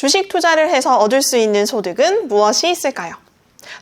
주식 투자를 해서 얻을 수 있는 소득은 무엇이 있을까요?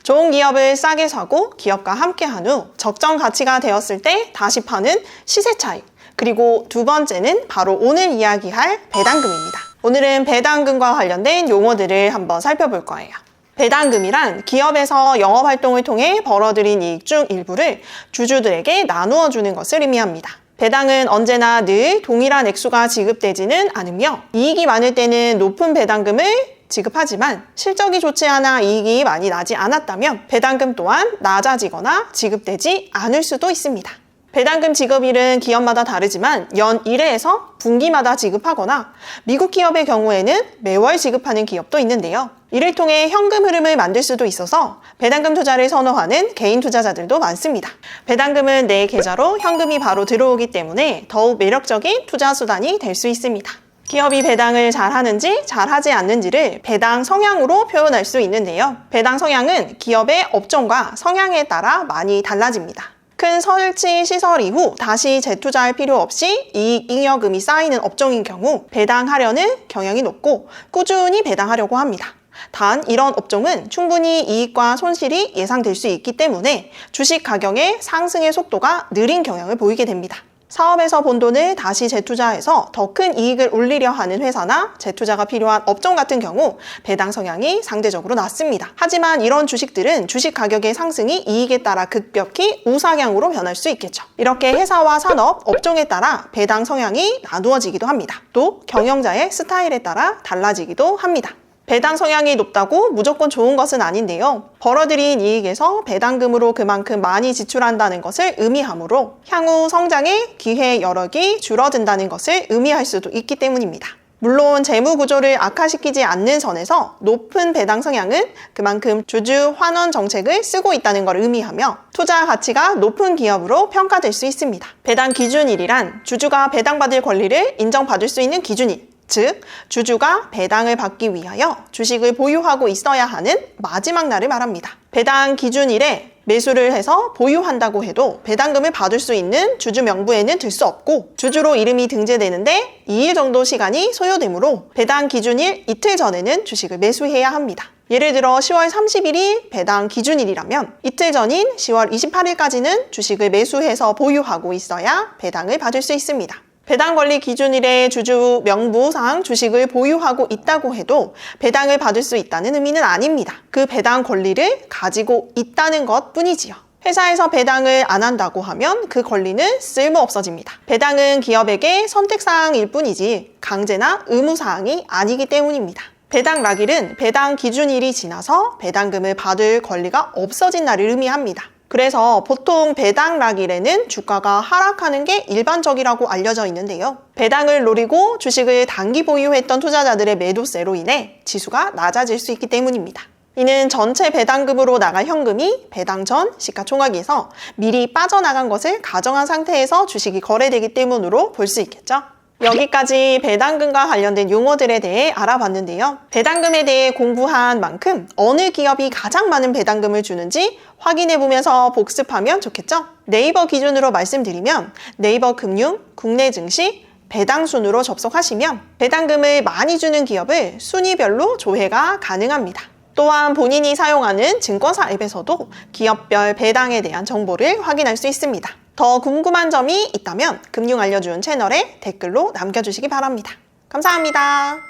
좋은 기업을 싸게 사고 기업과 함께한 후 적정 가치가 되었을 때 다시 파는 시세 차익. 그리고 두 번째는 바로 오늘 이야기할 배당금입니다. 오늘은 배당금과 관련된 용어들을 한번 살펴볼 거예요. 배당금이란 기업에서 영업활동을 통해 벌어들인 이익 중 일부를 주주들에게 나누어 주는 것을 의미합니다. 배당은 언제나 늘 동일한 액수가 지급되지는 않으며 이익이 많을 때는 높은 배당금을 지급하지만 실적이 좋지 않아 이익이 많이 나지 않았다면 배당금 또한 낮아지거나 지급되지 않을 수도 있습니다. 배당금 지급일은 기업마다 다르지만 연 1회에서 분기마다 지급하거나 미국 기업의 경우에는 매월 지급하는 기업도 있는데요. 이를 통해 현금 흐름을 만들 수도 있어서 배당금 투자를 선호하는 개인 투자자들도 많습니다. 배당금은 내 계좌로 현금이 바로 들어오기 때문에 더욱 매력적인 투자 수단이 될 수 있습니다. 기업이 배당을 잘하는지 잘하지 않는지를 배당 성향으로 표현할 수 있는데요. 배당 성향은 기업의 업종과 성향에 따라 많이 달라집니다. 큰 설치 시설 이후 다시 재투자할 필요 없이 이익 잉여금이 쌓이는 업종인 경우 배당하려는 경향이 높고 꾸준히 배당하려고 합니다. 단 이런 업종은 충분히 이익과 손실이 예상될 수 있기 때문에 주식 가격의 상승의 속도가 느린 경향을 보이게 됩니다. 사업에서 번 돈을 다시 재투자해서 더 큰 이익을 올리려 하는 회사나 재투자가 필요한 업종 같은 경우 배당 성향이 상대적으로 낮습니다. 하지만 이런 주식들은 주식 가격의 상승이 이익에 따라 급격히 우상향으로 변할 수 있겠죠. 이렇게 회사와 산업, 업종에 따라 배당 성향이 나누어지기도 합니다. 또 경영자의 스타일에 따라 달라지기도 합니다. 배당 성향이 높다고 무조건 좋은 것은 아닌데요. 벌어들인 이익에서 배당금으로 그만큼 많이 지출한다는 것을 의미하므로 향후 성장의 기회 여력이 줄어든다는 것을 의미할 수도 있기 때문입니다. 물론 재무 구조를 악화시키지 않는 선에서 높은 배당 성향은 그만큼 주주 환원 정책을 쓰고 있다는 걸 의미하며 투자 가치가 높은 기업으로 평가될 수 있습니다. 배당 기준일이란 주주가 배당받을 권리를 인정받을 수 있는 기준일. 즉, 주주가 배당을 받기 위하여 주식을 보유하고 있어야 하는 마지막 날을 말합니다. 배당 기준일에 매수를 해서 보유한다고 해도 배당금을 받을 수 있는 주주 명부에는 들 수 없고 주주로 이름이 등재되는데 2일 정도 시간이 소요되므로 배당 기준일 이틀 전에는 주식을 매수해야 합니다. 예를 들어 10월 30일이 배당 기준일이라면 이틀 전인 10월 28일까지는 주식을 매수해서 보유하고 있어야 배당을 받을 수 있습니다. 배당 권리 기준일에 주주 명부상 주식을 보유하고 있다고 해도 배당을 받을 수 있다는 의미는 아닙니다. 그 배당 권리를 가지고 있다는 것 뿐이지요. 회사에서 배당을 안 한다고 하면 그 권리는 쓸모없어집니다. 배당은 기업에게 선택사항일 뿐이지 강제나 의무사항이 아니기 때문입니다. 배당 락일은 배당 기준일이 지나서 배당금을 받을 권리가 없어진 날을 의미합니다. 그래서 보통 배당 락일에는 주가가 하락하는 게 일반적이라고 알려져 있는데요. 배당을 노리고 주식을 단기 보유했던 투자자들의 매도세로 인해 지수가 낮아질 수 있기 때문입니다. 이는 전체 배당금으로 나갈 현금이 배당 전 시가총액에서 미리 빠져나간 것을 가정한 상태에서 주식이 거래되기 때문으로 볼 수 있겠죠. 여기까지 배당금과 관련된 용어들에 대해 알아봤는데요. 배당금에 대해 공부한 만큼 어느 기업이 가장 많은 배당금을 주는지 확인해보면서 복습하면 좋겠죠? 네이버 기준으로 말씀드리면 네이버 금융, 국내 증시, 배당 순으로 접속하시면 배당금을 많이 주는 기업을 순위별로 조회가 가능합니다. 또한 본인이 사용하는 증권사 앱에서도 기업별 배당에 대한 정보를 확인할 수 있습니다. 더 궁금한 점이 있다면 금융 알려준 채널에 댓글로 남겨주시기 바랍니다. 감사합니다.